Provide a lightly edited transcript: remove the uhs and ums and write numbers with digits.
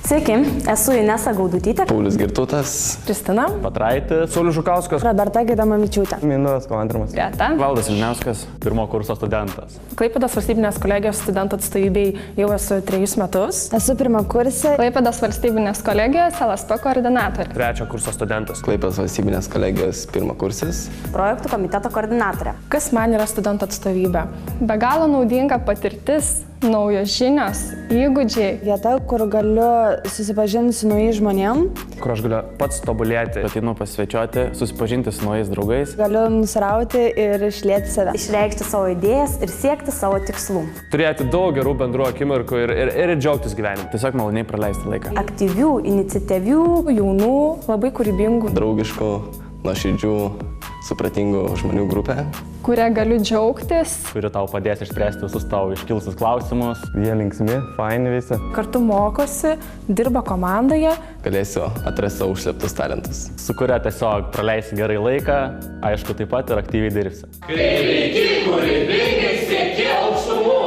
Sveiki, esu Inesa Gaudutytė. Paulius Girtutas. Kristina. Patraitis. Saulius Žukauskas. Roberta Gaidamavičiūtė. Mindaugas Kalantrimas. Greta. Valdas Ilniauskas. Pirmo kurso studentas. Klaipėdos valstybinės kolegijos studentų atstovybei jau esu 3 metus. Esu pirmakursė. Klaipėdos valstybinės kolegijos LSP koordinatorė. 3 kurso studentas. Klaipėdos valstybinės kolegijos pirmakursis. Projektų komiteto koordinatorė. Kas man yra studentų atstovybė? Be galo naudinga patirtis, naujos žinios, įgūdžiai. Vieta, kur galiu susipažinti su naujais žmonėm. Kur aš galiu pats tobulėti. Ateinu pasvečioti, susipažinti su naujais draugais. Galiu nusirauti ir išlieti save. Išreikšti savo idėjas ir siekti savo tikslų. Turėti daug gerų bendrų akimirkų ir džiaugtis gyvenimu. Tiesiog maloniai praleisti laiką. Aktyvių, iniciatyvių, Jaunų, labai kūrybingų. Draugiškų, nuoširdžių, supratingų žmonių grupė. Kuria galiu džiaugtis. Kuri tau padės išspręsti visus tau iškilusius klausimus. Jie linksmi, faini visi. Kartu mokosi, dirba komandoje. Galėsiu atrasti savo užslėptus talentus. Su kuria tiesiog praleisi gerai laiką, aišku, taip pat ir aktyviai dirbsi. Kai veiki kūrybingai sieki aukštumų.